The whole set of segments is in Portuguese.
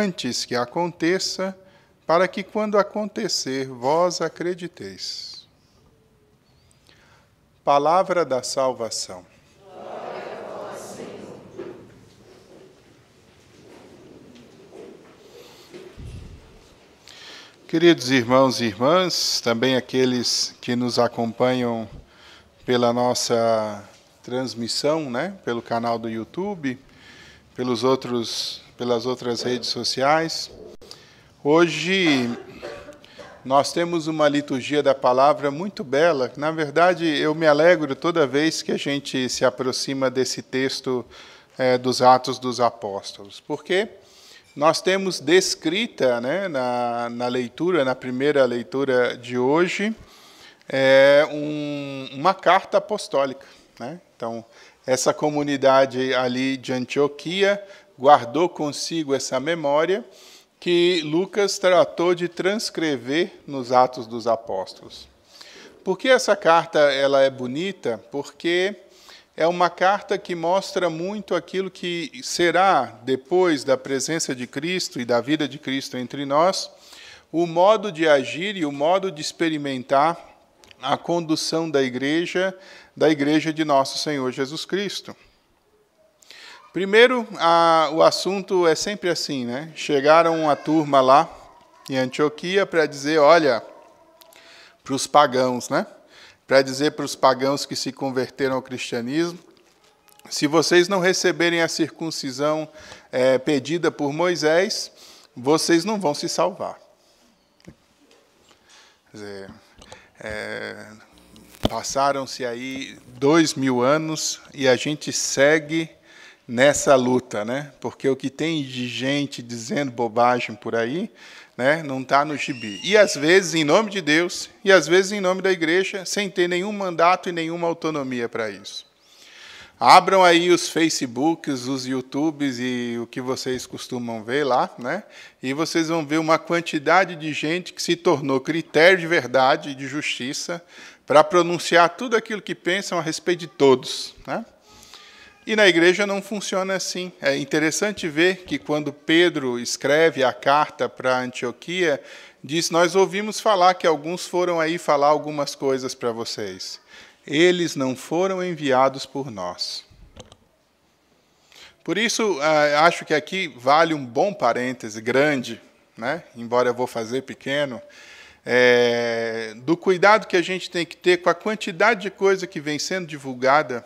antes que aconteça, para que quando acontecer, vós acrediteis. Palavra da salvação. Glória a vós, Senhor. Queridos irmãos e irmãs, também aqueles que nos acompanham pela nossa transmissão, pelo canal do YouTube, pelas outras redes sociais. Hoje nós temos uma liturgia da palavra muito bela. Na verdade, eu me alegro toda vez que a gente se aproxima desse texto dos Atos dos Apóstolos, porque nós temos descrita, na leitura, na primeira leitura de hoje, uma carta apostólica. Então, essa comunidade ali de Antioquia guardou consigo essa memória que Lucas tratou de transcrever nos Atos dos Apóstolos. Por que essa carta ela é bonita? Porque é uma carta que mostra muito aquilo que será, depois da presença de Cristo e da vida de Cristo entre nós, o modo de agir e o modo de experimentar a condução da igreja de nosso Senhor Jesus Cristo. Primeiro, o assunto é sempre assim, Chegaram uma turma lá em Antioquia para dizer, olha, para os pagãos, Para dizer para os pagãos que se converteram ao cristianismo, se vocês não receberem a circuncisão pedida por Moisés, vocês não vão se salvar. Quer dizer, passaram-se aí 2000 anos e a gente segue nessa luta, Porque o que tem de gente dizendo bobagem por aí, não está no gibi. E às vezes em nome de Deus, e às vezes em nome da igreja, sem ter nenhum mandato e nenhuma autonomia para isso. Abram aí os Facebooks, os YouTubes e o que vocês costumam ver lá, E vocês vão ver uma quantidade de gente que se tornou critério de verdade e de justiça para pronunciar tudo aquilo que pensam a respeito de todos, E na igreja não funciona assim. É interessante ver que quando Pedro escreve a carta para Antioquia, diz, nós ouvimos falar que alguns foram aí falar algumas coisas para vocês. Eles não foram enviados por nós. Por isso, acho que aqui vale um bom parêntese grande, Embora eu vou fazer pequeno, do cuidado que a gente tem que ter com a quantidade de coisa que vem sendo divulgada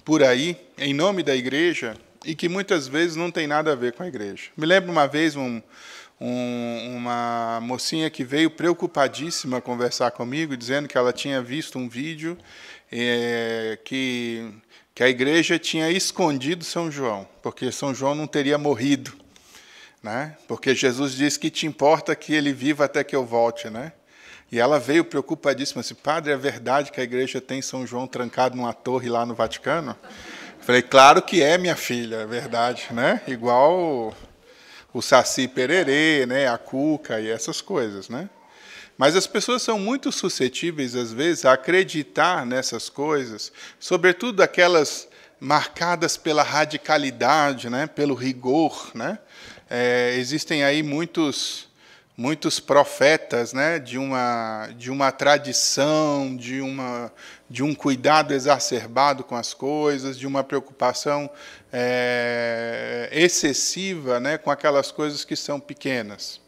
por aí, em nome da igreja, e que muitas vezes não tem nada a ver com a igreja. Me lembro uma vez uma mocinha que veio preocupadíssima conversar comigo, dizendo que ela tinha visto um vídeo que a igreja tinha escondido São João, porque São João não teria morrido, Porque Jesus disse que te importa que ele viva até que eu volte, E ela veio preocupadíssima, assim, padre, é verdade que a igreja tem São João trancado numa torre lá no Vaticano? Eu falei, claro que é, minha filha, é verdade, Igual o Saci Pererê, a Cuca e essas coisas, Mas as pessoas são muito suscetíveis, às vezes, a acreditar nessas coisas, sobretudo aquelas marcadas pela radicalidade, pelo rigor, Existem aí muitos profetas, de uma tradição, de um cuidado exacerbado com as coisas, de uma preocupação excessiva, com aquelas coisas que são pequenas.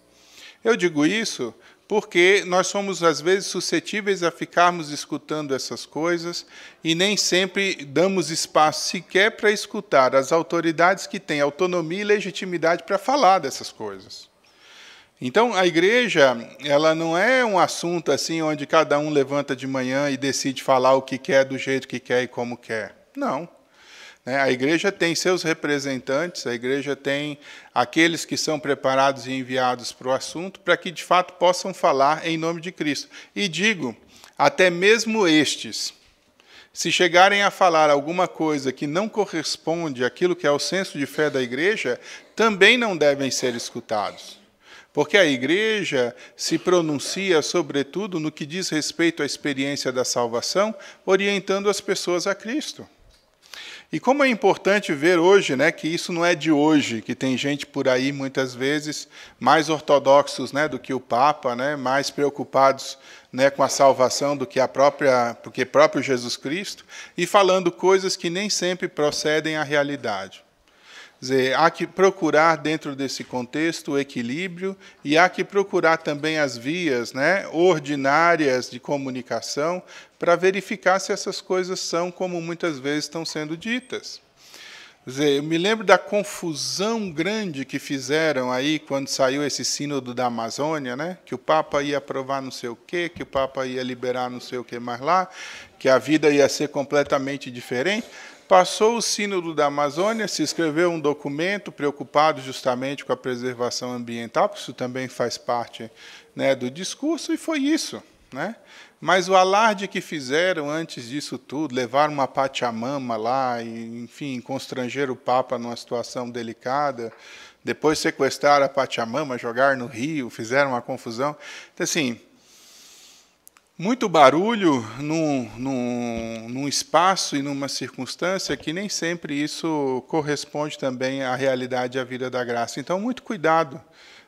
Eu digo isso porque nós somos, às vezes, suscetíveis a ficarmos escutando essas coisas e nem sempre damos espaço sequer para escutar as autoridades que têm autonomia e legitimidade para falar dessas coisas. Então, a igreja, ela não é um assunto assim onde cada um levanta de manhã e decide falar o que quer, do jeito que quer e como quer. Não. A igreja tem seus representantes, a igreja tem aqueles que são preparados e enviados para o assunto, para que, de fato, possam falar em nome de Cristo. E digo, até mesmo estes, se chegarem a falar alguma coisa que não corresponde àquilo que é o senso de fé da igreja, também não devem ser escutados. Porque a igreja se pronuncia, sobretudo, no que diz respeito à experiência da salvação, orientando as pessoas a Cristo. E como é importante ver hoje, né, que isso não é de hoje, que tem gente por aí, muitas vezes, mais ortodoxos, né, do que o Papa, né, mais preocupados, né, com a salvação do que próprio Jesus Cristo, e falando coisas que nem sempre procedem à realidade. Quer dizer, há que procurar, dentro desse contexto, o equilíbrio, e há que procurar também as vias, né, ordinárias de comunicação para verificar se essas coisas são como muitas vezes estão sendo ditas. Quer dizer, eu me lembro da confusão grande que fizeram aí quando saiu esse sínodo da Amazônia, né, que o Papa ia aprovar não sei o quê, que o Papa ia liberar não sei o que mais lá, que a vida ia ser completamente diferente. Passou o sínodo da Amazônia, se escreveu um documento preocupado justamente com a preservação ambiental, porque isso também faz parte, né, do discurso, e foi isso, né? Mas o alarde que fizeram antes disso tudo, levaram uma Pachamama lá, e, enfim, constrangeram o Papa numa situação delicada, depois sequestraram a Pachamama, jogaram no rio, fizeram uma confusão. Então, assim, muito barulho num espaço e numa circunstância que nem sempre isso corresponde também à realidade e à vida da graça. Então, muito cuidado,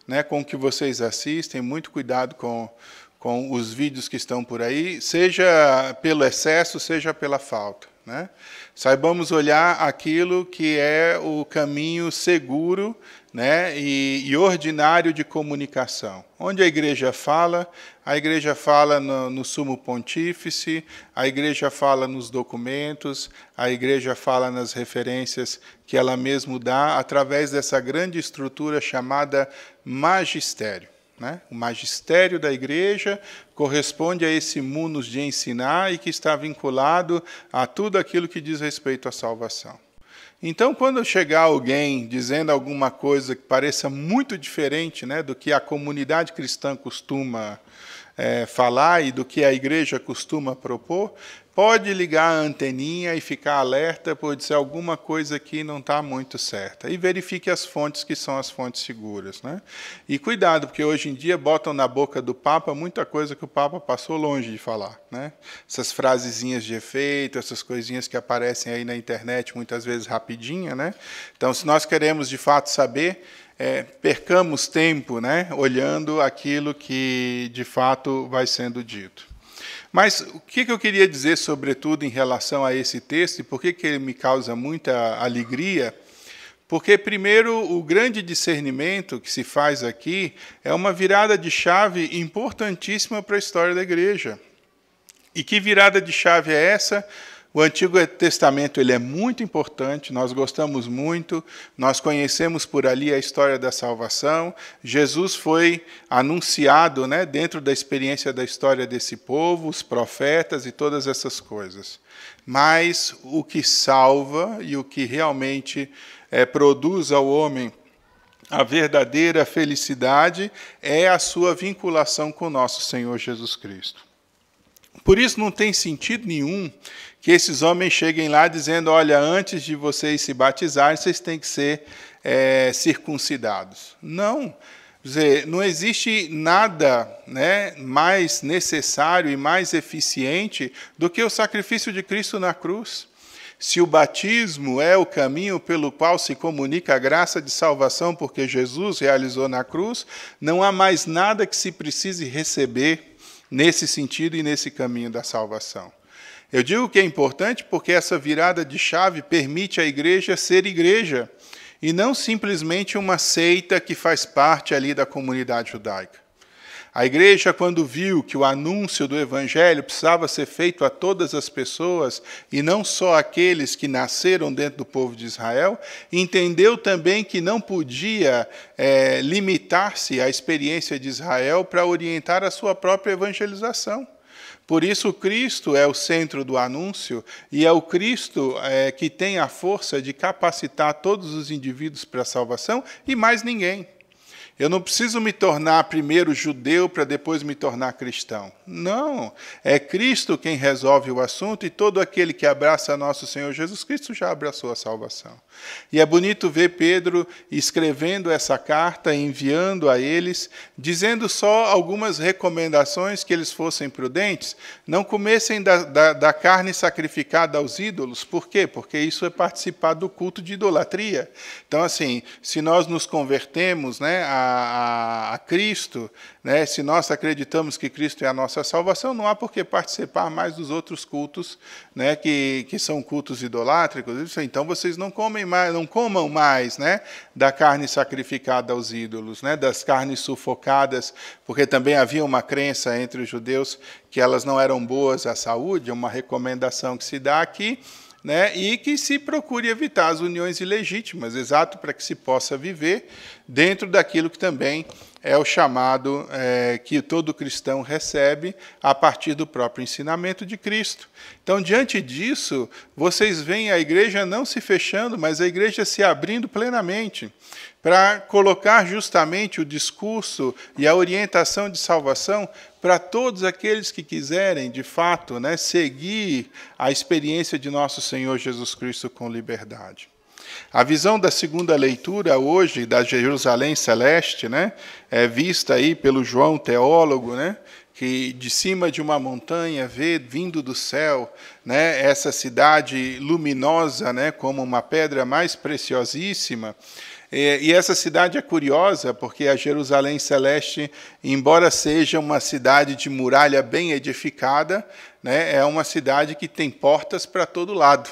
né, com o que vocês assistem, muito cuidado com os vídeos que estão por aí, seja pelo excesso, seja pela falta, né? Saibamos olhar aquilo que é o caminho seguro, né, e ordinário de comunicação. Onde a igreja fala no Sumo Pontífice, a igreja fala nos documentos, a igreja fala nas referências que ela mesma dá, através dessa grande estrutura chamada magistério. Né? O magistério da igreja corresponde a esse munus de ensinar e que está vinculado a tudo aquilo que diz respeito à salvação. Então, quando chegar alguém dizendo alguma coisa que pareça muito diferente, né, do que a comunidade cristã costuma falar e do que a igreja costuma propor, pode ligar a anteninha e ficar alerta, pode ser alguma coisa que não está muito certa. E verifique as fontes que são as fontes seguras, né? E cuidado, porque hoje em dia botam na boca do Papa muita coisa que o Papa passou longe de falar, né? Essas frasezinhas de efeito, essas coisinhas que aparecem aí na internet, muitas vezes rapidinha, né? Então, se nós queremos de fato saber, percamos tempo, né, olhando aquilo que de fato vai sendo dito. Mas o que eu queria dizer, sobretudo, em relação a esse texto, e por que ele me causa muita alegria? Porque, primeiro, o grande discernimento que se faz aqui é uma virada de chave importantíssima para a história da igreja. E que virada de chave é essa? O Antigo Testamento ele é muito importante, nós gostamos muito, nós conhecemos por ali a história da salvação. Jesus foi anunciado, né, dentro da experiência da história desse povo, os profetas e todas essas coisas. Mas o que salva e o que realmente produz ao homem a verdadeira felicidade é a sua vinculação com o nosso Senhor Jesus Cristo. Por isso não tem sentido nenhum que esses homens cheguem lá dizendo, olha, antes de vocês se batizarem, vocês têm que ser circuncidados. Não. Quer dizer, não existe nada, né, mais necessário e mais eficiente do que o sacrifício de Cristo na cruz. Se o batismo é o caminho pelo qual se comunica a graça de salvação, porque Jesus realizou na cruz, não há mais nada que se precise receber nesse sentido e nesse caminho da salvação. Eu digo que é importante porque essa virada de chave permite à igreja ser igreja, e não simplesmente uma seita que faz parte ali da comunidade judaica. A igreja, quando viu que o anúncio do evangelho precisava ser feito a todas as pessoas, e não só aqueles que nasceram dentro do povo de Israel, entendeu também que não podia limitar-se à experiência de Israel para orientar a sua própria evangelização. Por isso, o Cristo é o centro do anúncio, e é o Cristo que tem a força de capacitar todos os indivíduos para a salvação, e mais ninguém. Eu não preciso me tornar primeiro judeu para depois me tornar cristão. Não, é Cristo quem resolve o assunto e todo aquele que abraça nosso Senhor Jesus Cristo já abraçou a salvação. E é bonito ver Pedro escrevendo essa carta, enviando a eles, dizendo só algumas recomendações que eles fossem prudentes, não comessem da carne sacrificada aos ídolos. Por quê? Porque isso é participar do culto de idolatria. Então, assim, se nós nos convertemos, né, a Cristo, né, se nós acreditamos que Cristo é a nossa salvação, não há por que participar mais dos outros cultos, né, que são cultos idolátricos. Então, vocês não comam mais, né, da carne sacrificada aos ídolos, né, das carnes sufocadas, porque também havia uma crença entre os judeus que elas não eram boas à saúde, é uma recomendação que se dá aqui, né, e que se procure evitar as uniões ilegítimas, exato para que se possa viver dentro daquilo que também é o chamado que todo cristão recebe a partir do próprio ensinamento de Cristo. Então, diante disso, vocês veem a igreja não se fechando, mas a igreja se abrindo plenamente para colocar justamente o discurso e a orientação de salvação para todos aqueles que quiserem, de fato, né, seguir a experiência de nosso Senhor Jesus Cristo com liberdade. A visão da segunda leitura hoje, da Jerusalém Celeste, né, é vista aí pelo João teólogo, né, que de cima de uma montanha vê, vindo do céu, né, essa cidade luminosa, né, como uma pedra mais preciosíssima. E essa cidade é curiosa, porque a Jerusalém Celeste, embora seja uma cidade de muralha bem edificada, né, é uma cidade que tem portas para todo lado.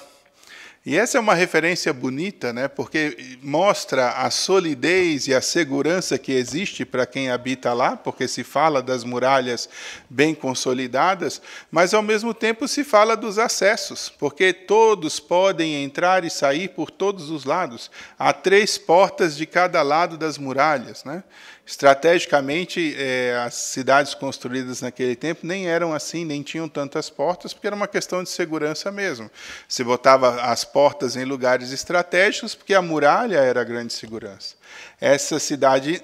E essa é uma referência bonita, né, porque mostra a solidez e a segurança que existe para quem habita lá, porque se fala das muralhas bem consolidadas, mas ao mesmo tempo se fala dos acessos, porque todos podem entrar e sair por todos os lados. Há 3 portas de cada lado das muralhas, né? Estrategicamente, as cidades construídas naquele tempo nem eram assim, nem tinham tantas portas, porque era uma questão de segurança mesmo. Se botava as portas em lugares estratégicos, porque a muralha era a grande segurança. Essa cidade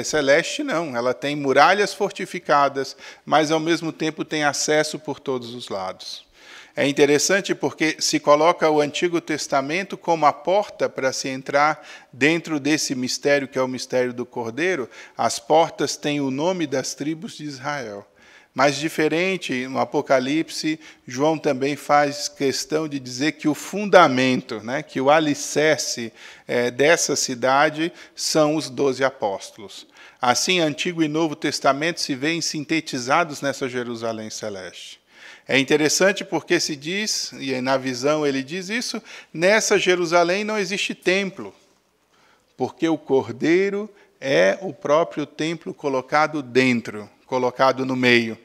celeste não, ela tem muralhas fortificadas, mas ao mesmo tempo tem acesso por todos os lados. É interessante porque se coloca o Antigo Testamento como a porta para se entrar dentro desse mistério que é o mistério do Cordeiro. As portas têm o nome das tribos de Israel. Mas diferente, no Apocalipse, João também faz questão de dizer que o fundamento, né, que o alicerce dessa cidade são os 12 apóstolos. Assim, Antigo e Novo Testamento se veem sintetizados nessa Jerusalém Celeste. É interessante porque se diz, e na visão ele diz isso, nessa Jerusalém não existe templo, porque o Cordeiro é o próprio templo colocado dentro, colocado no meio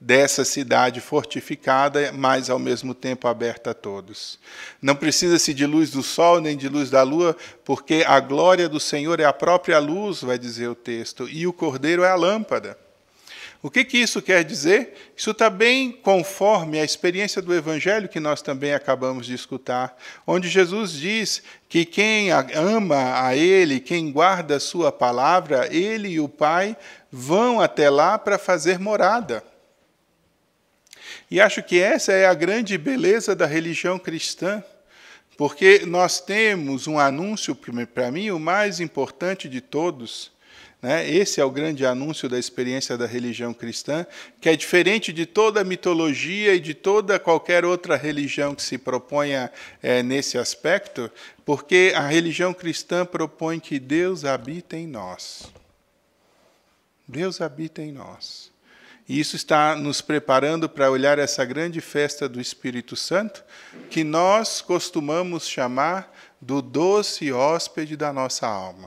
dessa cidade fortificada, mas ao mesmo tempo aberta a todos. Não precisa-se de luz do sol nem de luz da lua, porque a glória do Senhor é a própria luz, vai dizer o texto, e o Cordeiro é a lâmpada. O que isso quer dizer? Isso está bem conforme a experiência do Evangelho que nós também acabamos de escutar, onde Jesus diz que quem ama a Ele, quem guarda a sua palavra, Ele e o Pai vão até lá para fazer morada. E acho que essa é a grande beleza da religião cristã, porque nós temos um anúncio, para mim, o mais importante de todos. Esse é o grande anúncio da experiência da religião cristã, que é diferente de toda a mitologia e de toda qualquer outra religião que se proponha nesse aspecto, porque a religião cristã propõe que Deus habita em nós. Deus habita em nós. E isso está nos preparando para olhar essa grande festa do Espírito Santo, que nós costumamos chamar do doce hóspede da nossa alma.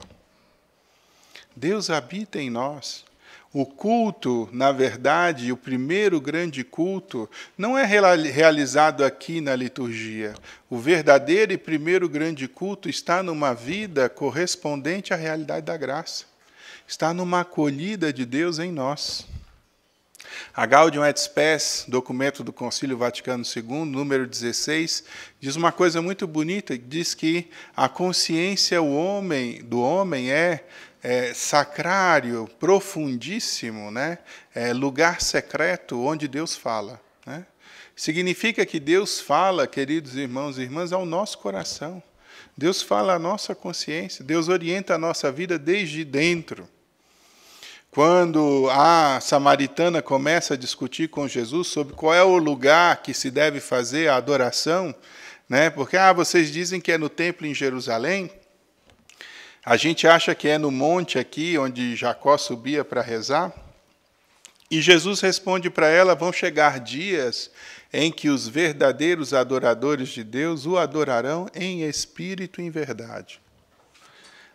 Deus habita em nós. O culto, na verdade, o primeiro grande culto, não é realizado aqui na liturgia. O verdadeiro e primeiro grande culto está numa vida correspondente à realidade da graça. Está numa acolhida de Deus em nós. A Gaudium et Spes, documento do Concílio Vaticano II, número 16, diz uma coisa muito bonita, diz que a consciência do homem é sacrário, profundíssimo, né? Lugar secreto onde Deus fala, né? Significa que Deus fala, queridos irmãos e irmãs, ao nosso coração. Deus fala à nossa consciência, Deus orienta a nossa vida desde dentro. Quando a samaritana começa a discutir com Jesus sobre qual é o lugar que se deve fazer a adoração, né? Porque vocês dizem que é no templo em Jerusalém, a gente acha que é no monte aqui onde Jacó subia para rezar, e Jesus responde para ela: vão chegar dias em que os verdadeiros adoradores de Deus o adorarão em espírito e em verdade.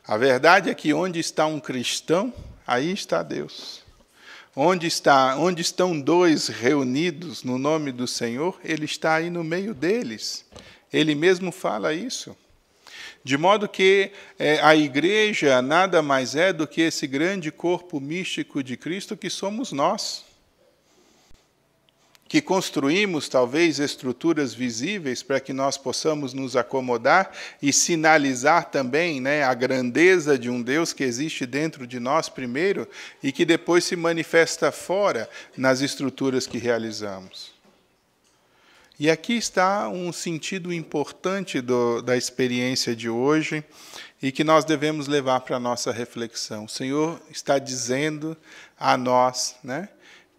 A verdade é que onde está um cristão, aí está Deus. Onde estão dois reunidos no nome do Senhor, Ele está aí no meio deles. Ele mesmo fala isso. De modo que a igreja nada mais é do que esse grande corpo místico de Cristo que somos nós, que construímos talvez estruturas visíveis para que nós possamos nos acomodar e sinalizar também, né, a grandeza de um Deus que existe dentro de nós primeiro e que depois se manifesta fora nas estruturas que realizamos. E aqui está um sentido importante da experiência de hoje e que nós devemos levar para a nossa reflexão. O Senhor está dizendo a nós, né,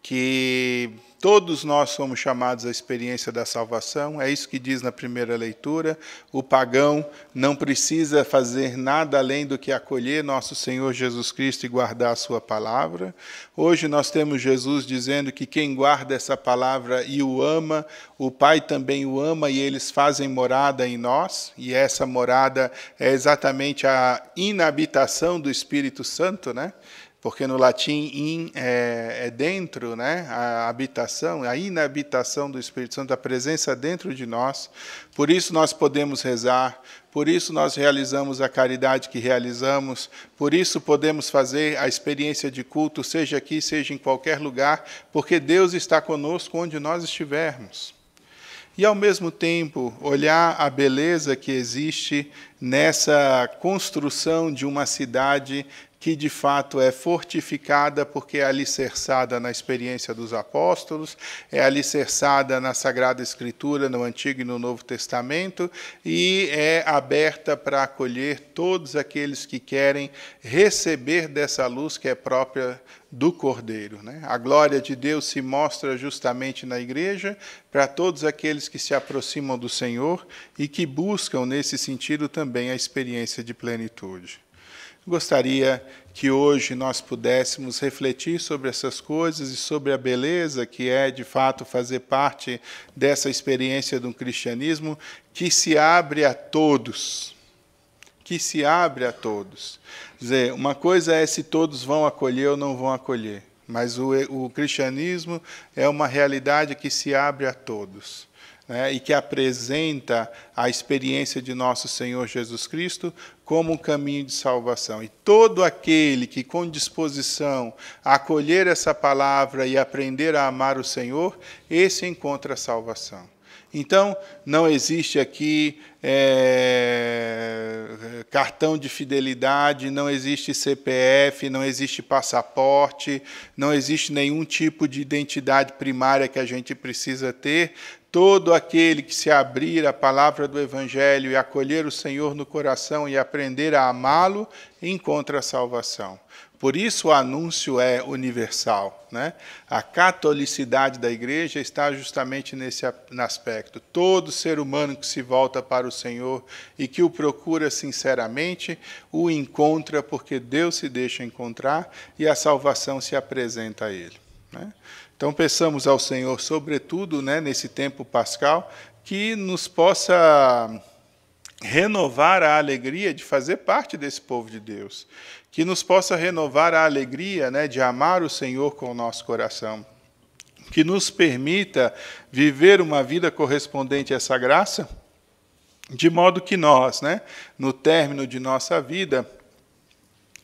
que todos nós somos chamados à experiência da salvação. É isso que diz na primeira leitura. O pagão não precisa fazer nada além do que acolher nosso Senhor Jesus Cristo e guardar a sua palavra. Hoje nós temos Jesus dizendo que quem guarda essa palavra e o ama, o Pai também o ama e eles fazem morada em nós. E essa morada é exatamente a inabitação do Espírito Santo, né? Porque no latim in é dentro, né? A habitação, a inabitação do Espírito Santo, a presença dentro de nós. Por isso nós podemos rezar, por isso nós realizamos a caridade que realizamos, por isso podemos fazer a experiência de culto, seja aqui, seja em qualquer lugar, porque Deus está conosco onde nós estivermos. E, ao mesmo tempo, olhar a beleza que existe nessa construção de uma cidade que de fato é fortificada porque é alicerçada na experiência dos apóstolos, é alicerçada na Sagrada Escritura, no Antigo e no Novo Testamento, e é aberta para acolher todos aqueles que querem receber dessa luz que é própria do Cordeiro, né? A glória de Deus se mostra justamente na igreja para todos aqueles que se aproximam do Senhor e que buscam, nesse sentido, também a experiência de plenitude. Gostaria que hoje nós pudéssemos refletir sobre essas coisas e sobre a beleza que é, de fato, fazer parte dessa experiência de um cristianismo que se abre a todos. Que se abre a todos. Quer dizer, uma coisa é se todos vão acolher ou não vão acolher, mas o cristianismo é uma realidade que se abre a todos, né, e que apresenta a experiência de nosso Senhor Jesus Cristo como um caminho de salvação. E todo aquele que, com disposição, acolher essa palavra e aprender a amar o Senhor, esse encontra a salvação. Então, não existe aqui cartão de fidelidade, não existe CPF, não existe passaporte, não existe nenhum tipo de identidade primária que a gente precisa ter. Todo aquele que se abrir à palavra do Evangelho e acolher o Senhor no coração e aprender a amá-lo, encontra a salvação. Por isso o anúncio é universal, né? A catolicidade da igreja está justamente nesse aspecto. Todo ser humano que se volta para o Senhor e que o procura sinceramente, o encontra porque Deus se deixa encontrar e a salvação se apresenta a ele, né? Então, peçamos ao Senhor, sobretudo, né, nesse tempo pascal, que nos possa renovar a alegria de fazer parte desse povo de Deus, que nos possa renovar a alegria, né, de amar o Senhor com o nosso coração, que nos permita viver uma vida correspondente a essa graça, de modo que nós, né, no término de nossa vida,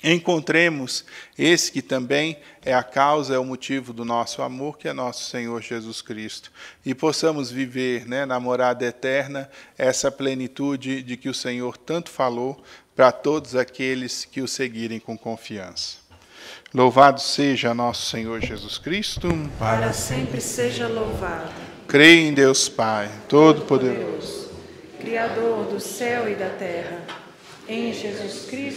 encontremos esse que também é a causa, é o motivo do nosso amor, que é nosso Senhor Jesus Cristo. E possamos viver, né, na morada eterna, essa plenitude de que o Senhor tanto falou para todos aqueles que o seguirem com confiança. Louvado seja nosso Senhor Jesus Cristo. Para sempre seja louvado. Creio em Deus Pai, Todo-Poderoso, Criador do céu e da terra, em Jesus Cristo.